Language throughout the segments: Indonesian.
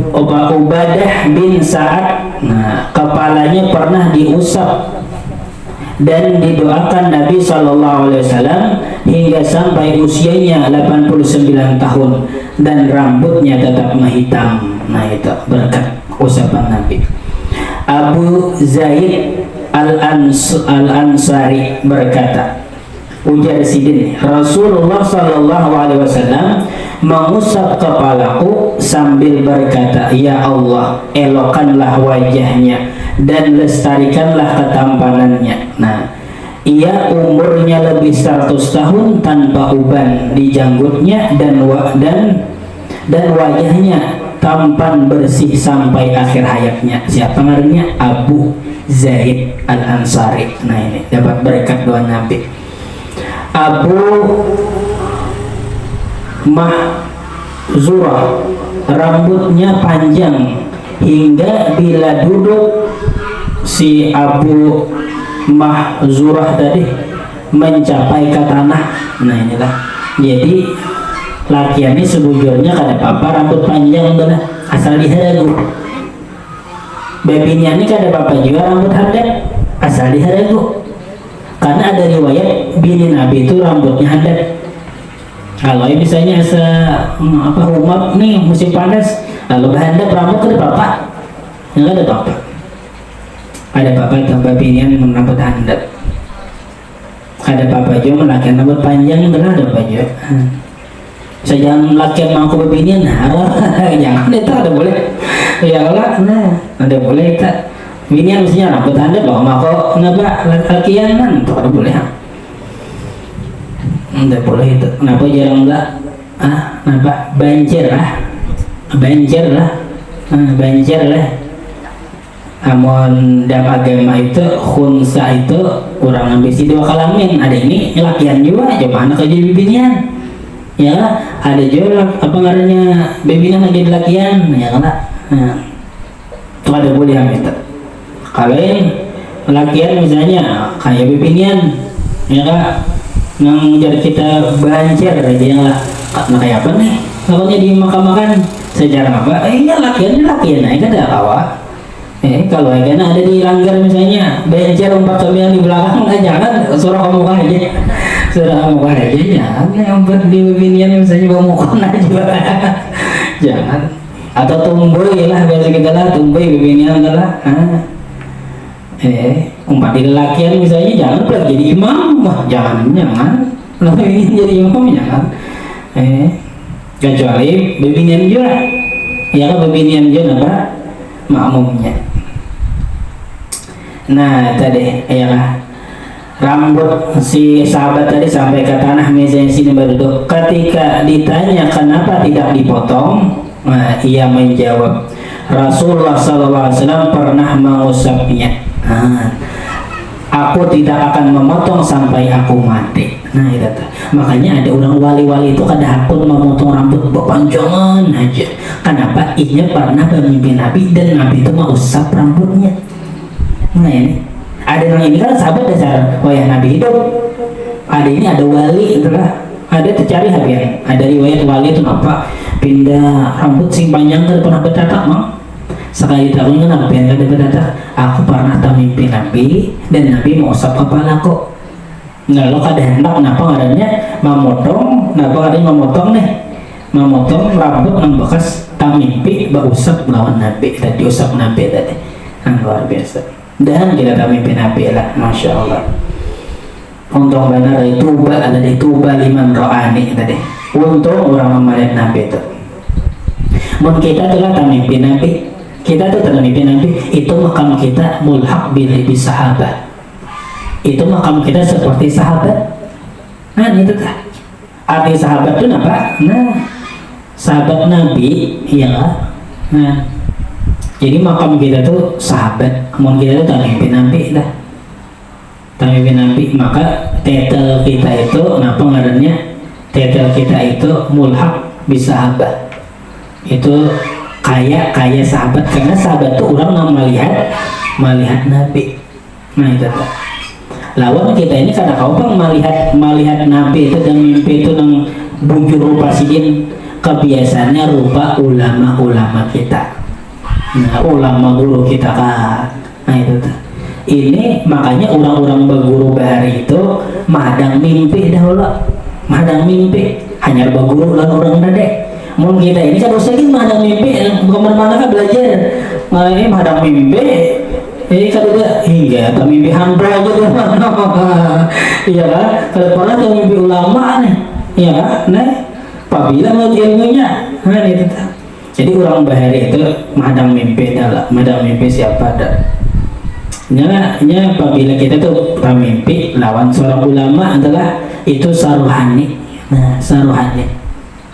Ubadah bin Sa'ad, nah kepalanya pernah diusap dan didoakan Nabi SAW hingga sampai usianya 89 tahun dan rambutnya tetap menghitam. Nah itu berkat usapan Nabi. Abu Zaid Al-Ansari berkata, ujar Sidin, Rasulullah SAW mengusap kepalaku sambil berkata, ya Allah, elokkanlah wajahnya dan lestarikanlah ketampanannya. Nah, ia umurnya lebih 100 tahun tanpa uban di janggutnya dan wajahnya tampan bersih sampai akhir hayatnya. Siapa namanya? Abu Zaid Al-Ansari. Nah ini dapat berkat doa Nabi. Abu Mahzurah, rambutnya panjang hingga bila duduk si Abu Mahzurah tadi mencapai ke tanah. Nah inilah, jadi laki ini sebujurnya kada apa-apa rambut panjang itulah, asal diharagu. Bebinya ini kada apa-apa juga rambut handap, asal diharagu. Karena ada riwayat bini Nabi itu rambutnya handap. Kalau misalnya umat nih musim panas, lalu handap rambut kada apa-apa, yang kada apa-apa. Ada apa-apa tambah binian rambut handap. Ada apa-apa juga laki rambut panjang itu ada apa juga. Saya jangan laki mampu bebinian, jangan itu ada boleh. Ya Allah, nah ada boleh tak. Binian mestinya rambut handap, bawa mako napa lakian kan, itu ada boleh. Tidak boleh itu. Kenapa jarang enggak? Kenapa? Banjir lah. Amun dalam agama itu khunsa itu kurang ambisi dua kalamin. Ada ini lakian juga, cuma anak aja bibinian. Ya, ada juga apa ngarannya bibinian lagi lakian, ya kan? Itu ada boleh yang itu. Kalau lakian misalnya kayak bibinian, ya kan? Nang jadi kita banjir aja yang lah. Nah kayak apa nih? Kalau di makan sejarah apa? Iya lakian aja ada awak. Kalau aja ada di langgar misalnya banjir umpat kami yang di belakang, jangan surah kamu aja, jangan yang buat di bibinian misalnya bawa muka aja, jangan. Atau tumbuh lah biasa kita lah tumbuh bibinian lah. Umpat di lakian misalnya jangan pula jadi imam, jangan lalu ingin jadi imam jangan. Kecuali bibinian juga, ya kan bibinian juga apa makmumnya. Nah tadi ialah rambut si sahabat tadi sampai ke tanah misalnya sini berduduk. Ketika ditanya kenapa tidak dipotong, ia menjawab, Rasulullah SAW pernah mengusapnya. Aku tidak akan memotong sampai aku mati. Nah itu makanya ada orang wali-wali itu kada hakun memotong rambut berpanjangan aja. Kenapa? Ia pernah memimpin Nabi dan Nabi itu mengusap rambutnya. Nah ini ada yang ini kan sahabat dasar wayah Nabi hidup. Ada ini ada wali itulah. Ada tercari habian. Ada riwayat wali itu apa? Pindah rambut sing panjang kan pernah bertatak mang. Sekali tahun kan apa yang ada berkata, aku pernah mimpi Nabi dan Nabi mau usap kepalaku. Nah lo kada hendak kenapa ngaranya memotong, kenapa ngaranya memotong nih, memotong rambut yang bekas mimpi berusap melawan Nabi dan diusap Nabi tadi. Luar biasa. Dan kita mimpi Nabi lah, masya Allah. Untuk benar itu ada di tuba liman ro'ani tadi. Untuk orang melihat Nabi itu. Mungkin kita telah mimpi Nabi. Kita tuh termimpi Nabi, itu makam kita mulhaq bil sahabat. Itu makam kita seperti sahabat. Nah itu kan arti sahabat itu apa? Nah sahabat Nabi ya. Nah jadi makam kita tuh sahabat. Kemudian kita tuh termimpi Nabi dah. Termimpi Nabi, maka titel kita itu kenapa ngarannya? Titel kita itu mulhaq bis sahabat. Itu kayak sahabat, karena sahabat itu orang yang melihat Nabi. Nah itu tuh. Lawan kita ini kadang kau melihat Nabi itu dan mimpi itu yang bujur rupa sidin kebiasaannya rupa ulama-ulama kita. Nah, ulama guru kita kan. Nah itu tuh. Ini makanya orang-orang berguru bahari itu madang mimpi dahulu, madang mimpi hanya berguru dan orang dade. Mun kita ini kan dosa gitu madang mimpi, kemana-mana kan belajar. Malah ini madang mimpi, ini kan udah hingga atau mimpi handro aja tuh. Iya kan? Kalau pernah tuh mimpi ulama nih, iya kan? Nah, apabila mau ilmunya, nah itu tuh. Jadi orang bahari itu madang mimpi adalah madang mimpi siapa ada. Nya apabila kita tuh mimpi lawan seorang ulama adalah itu saruhani. Nah, saruhani.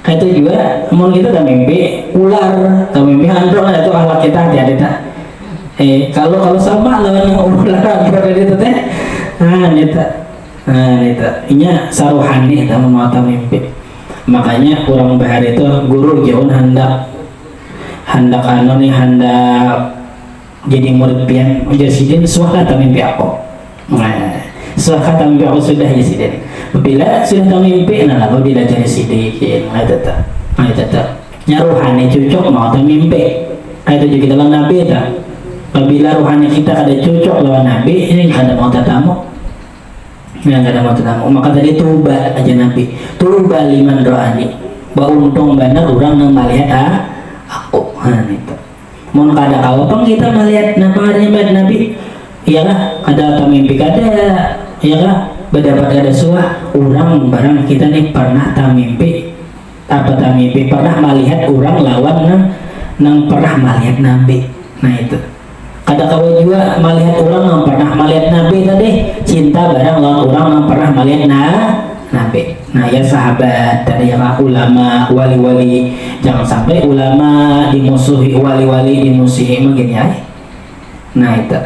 Itu juga mau kita tak mimpi ular, tak mimpi handro itu alat kita hati-hati tak. Kalau sama lawan yang ular berada itu teh. Nah, itu. Inya saruhani tak mau mimpi. Makanya orang bahari itu guru jauh hendak jadi murid pian jasidin suah kata mimpi aku. Nah, suah kata mimpi aku sudah jasidin. Bila sudah mimpi, nah lalu dia jadi sidikin. Nah itu. Nyaruhani cocok mau tak mimpi. Itu juga dalam nabi itu. Bila ruhani kita ada cocok lawan nabi, ini ada mau tatamu. Yang ada mau tatamu. Maka tadi tuba aja nabi. Tuba liman rohani. Untung benar orang yang melihat aku. Nah itu. Mau kada kawapang kita melihat namanya nabi, iyalah ada mimpi kada, iyalah berdapat ada suah orang barang kita nih pernah tamimpi pernah melihat orang lawan nang pernah melihat nabi. Nah itu kada kawa juga melihat orang yang pernah melihat nabi tadi cinta barang lawan orang yang pernah melihat nabi. Nah ya sahabat dari yang ulama wali-wali, jangan sampai ulama dimusuhi, wali-wali dimusuhi begini ya. Nah itu.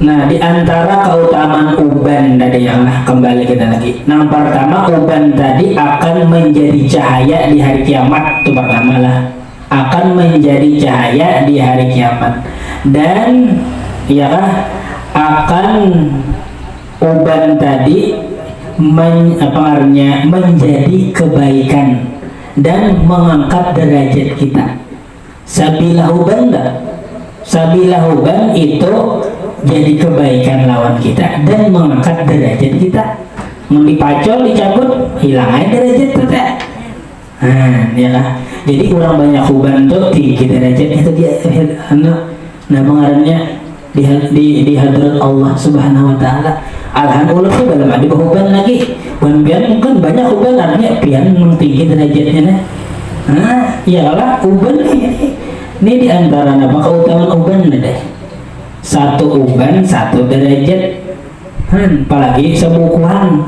Nah di antara keutamaan uban tadi yang kembali kita lagi. Yang pertama uban tadi akan menjadi cahaya di hari kiamat. Itu pertama lah, akan menjadi cahaya di hari kiamat. Dan ya akan uban tadi menjadi kebaikan dan mengangkat derajat kita. Sabilah uban itu jadi kebaikan lawan kita dan mengangkat derajat kita. Dipacol, dicabut, hilang aja derajat kita. Nah, ya lah. Jadi orang banyak uban tuh tinggi derajat itu dia. Nah, pengaruhnya di hadirat Allah Subhanahu wa taala. Alhamdulillah sih belum ada uban lagi. Biar mungkin banyak uban artinya pian tinggi derajatnya. Nah, iyalah uban ini di antara apa keutamaan uban deh. Satu uban satu derajat. Apalagi sabukuan.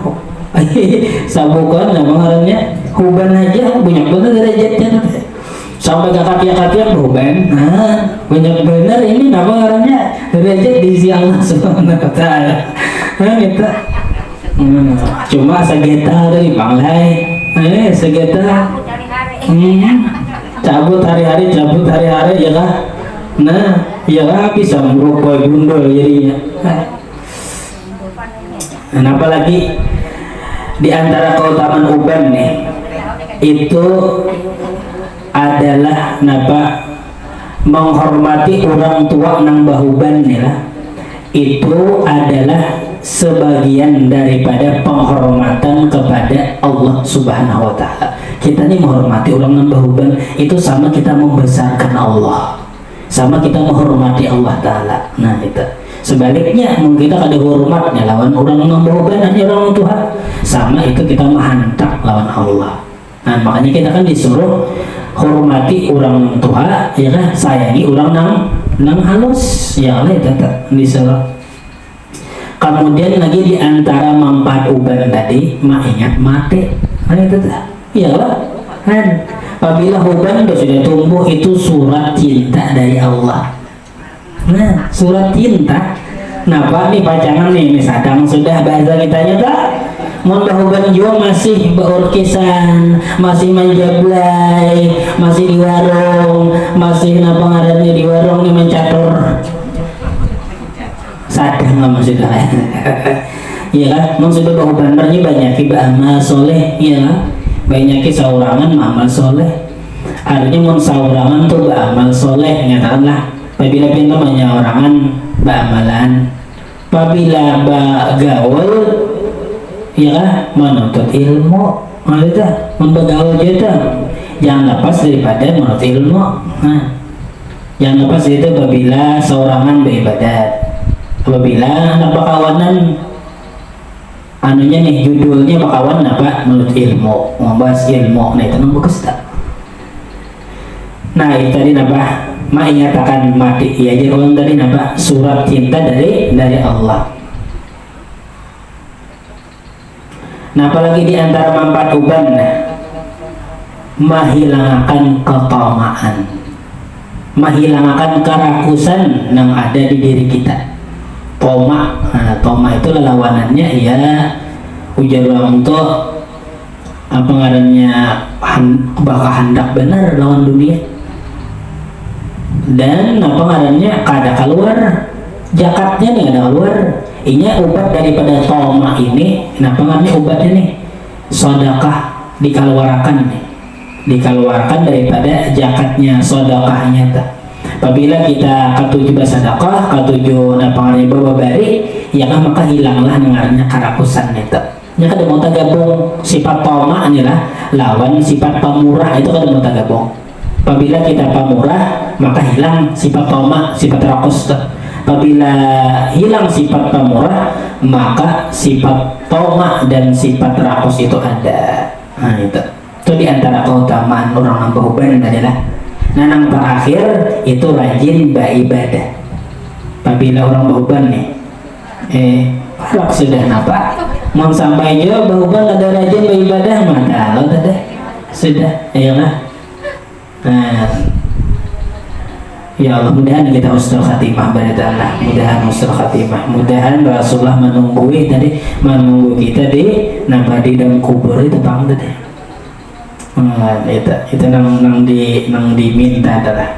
Sabukuan namanya uban aja banyak banget derajatnya. Sampai ke kaki-kaki beruban, banyak benar ini nama orangnya derajat di sisi Allah Subhanahu wa taala. Kita cuma segeta dari panglai, segeta cabut hari-hari ya kah? Nah, ya kah bisa merokok gundul jadinya. Dan apalagi di antara keutamaan uban nih itu adalah menghormati orang tua nang bahuban ya. Itu adalah sebagian daripada penghormatan kepada Allah Subhanahu wa taala. Kita nih menghormati orang nang bahuban itu sama kita membesarkan Allah, sama kita menghormati Allah taala. Nah itu sebaliknya mungkin kita ada hormatnya lawan orang nang bahuban hanya orang tua, sama itu kita menghantam lawan Allah. Nah makanya kita kan disuruh hormati orang tua, ya kan, sayangi orang nang halus, ya lah tetap disuruh. Kemudian lagi di antara manfaat uban tadi, ingat mati, itu tetap, ya lah, kan. Apabila uban sudah tumbuh itu surat cinta dari Allah. Nah surat cinta, kenapa nih pacangan nih sadang sudah bahasa kitanya tak? Mudah-mudahan juga masih beurkisan, masih menjablay, masih di warung, masih napa ngarannya di warung nih mencatur. Sadang lah maksudnya. Iya kan? Maksudnya bahwa benernya banyak amal soleh, iya kan? Banyak saurangan amal soleh. Artinya mun saurangan tuh beramal soleh, nyatakanlah. Apabila kita menyorangan beramalan, apabila bergaul, ya kan? Menuntut ilmu, maksudnya membergaul kita. Jangan lepas daripada menuntut ilmu. Nah, jangan lepas itu apabila saurangan beribadat. Apabila anak bakawanan anunya nih judulnya bakawan apa menurut ilmu, membahas ilmu, nah itu bagus tak? Nah itu tadi apa mengatakan mati ya, jadi orang tadi apa surat cinta dari Allah. Nah apalagi di antara manfaat uban, menghilangkan ketamaan, menghilangkan kerakusan yang ada di diri kita. Toma, nah, toma itu lawanannya ya ujar orang tuh apa ngarannya bakal hendak benar lawan dunia, dan apa ngarannya kada keluar jakatnya nih ada keluar. Ini obat daripada toma ini, kenapa ngarannya obatnya nih sedekah dikeluarkan nih, dikeluarkan daripada jakatnya sedekahnya tak. Apabila kita ketujuh bersedekah, ketujuh napangannya bawa bari, ya kan maka hilanglah dengarnya karakusan itu. Ya kan mau gabung sifat toma inilah lawan sifat pemurah itu kan mau gabung. Apabila kita pemurah, maka hilang sifat toma, sifat rakus. Apabila hilang sifat pemurah, maka sifat toma dan sifat rakus itu ada. Nah itu di antara keutamaan orang nambah uban adalah. Nah yang terakhir itu rajin beribadah. Apabila orang beruban nih, palak sudah napa? Mau sampai jauh beruban ada rajin beribadah maka lo tadi sudah, ayolah. Nah, ya Allah mudahan kita husnul khatimah Allah, mudahan husnul khatimah, mudahan Rasulullah menunggu kita di nabadi dan kubur itu bang tadi. Itu nang diminta adalah.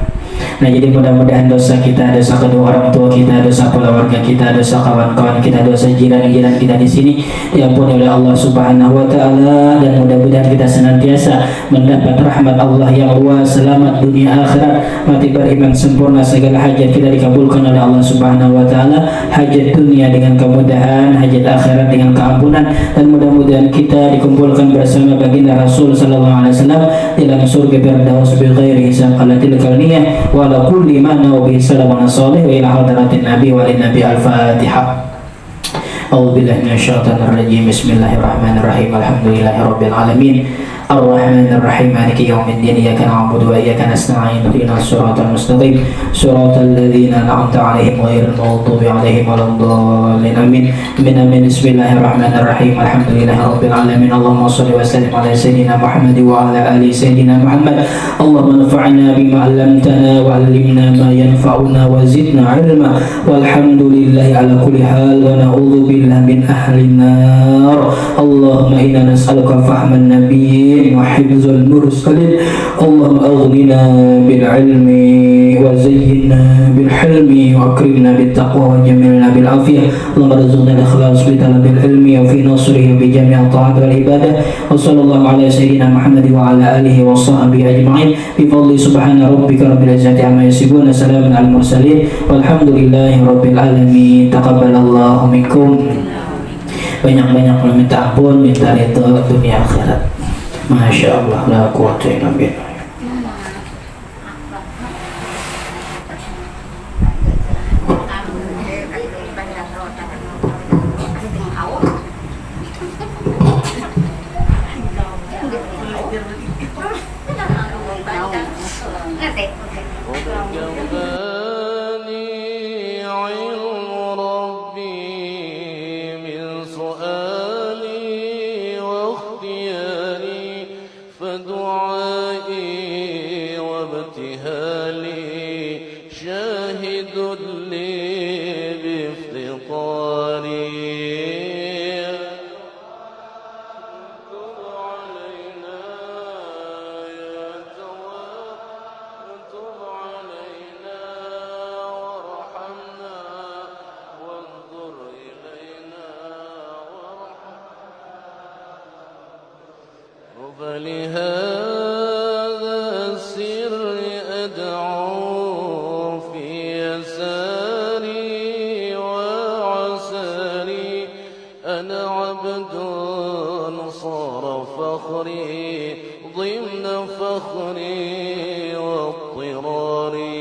Nah jadi mudah-mudahan dosa kita, dosa kedua orang tua kita, dosa keluarga kita, dosa kawan-kawan kita, dosa jiran-jiran kita di sini diampuni oleh Allah Subhanahu wa taala, dan mudah-mudahan kita senantiasa mendapat rahmat Allah yang luas, selamat dunia akhirat, mati beriman sempurna, segala hajat kita dikabulkan oleh Allah Subhanahu wa taala, hajat dunia dengan kemudahan, hajat akhirat dengan keampunan, dan mudah-mudahan kita dikumpulkan bersama baginda Rasul sallallahu alaihi wasallam dalam surga Firdaus bi ghairi hisab alatil kauniyah wa ala kulli ma nabi sallallahu alaihi wa ila hadratin nabi wa lin nabi al-fatihah. A'udzu billahi minasyaitonir rajim. Bismillahirrahmanirrahim. Alhamdulillahirabbil alamin. Ar-Rahmanir Rahim. Maliki yaumiddin. Iyyaka na'budu wa iyyaka nasta'in. Ihdinas siratal mustaqim. Siratal ladzina an'amta 'alaihim ghairil maghdubi 'alaihim waladdallin. Amin. Amin. Bismillahirrahmanirrahim. Alhamdulillahirabbil alamin. Allahumma shalli wa sallim ala sayyidina Muhammad wa ala ali sayyidina Muhammad. Allahumma anfa'na bima 'allamtana wa 'allimna ma yanfa'una wa zidna 'ilma. Walhamdulillahi ala kulli hal wa na'udzu billahi min ahli nar. Allahumma inna nas'aluka fahman nabiyyin وحفظ المرسلين. اللهم أغننا بالعلم وزينا بالحلم وأكرمنا بالتقوى وجملنا بالعافية. اللهم ارزقنا الإخلاص بطلب العلم وفي نصره بجميع الطاعات والعبادة. وصلى الله على سيدنا محمد وعلى آله وصحبه أجمعين بفضل سبحان ربك رب العزة عما يصفون. سلام على المرسلين والحمد لله رب العالمين. تقبل الله منكم. Banyak-banyak minta ampun, minta ridho dunia akhirat. Masya Allah, la quwwata illa billah. ولهذا السر أدعو في يساري وعساري أنا عبد صار فخري ضمن فخري واضطراري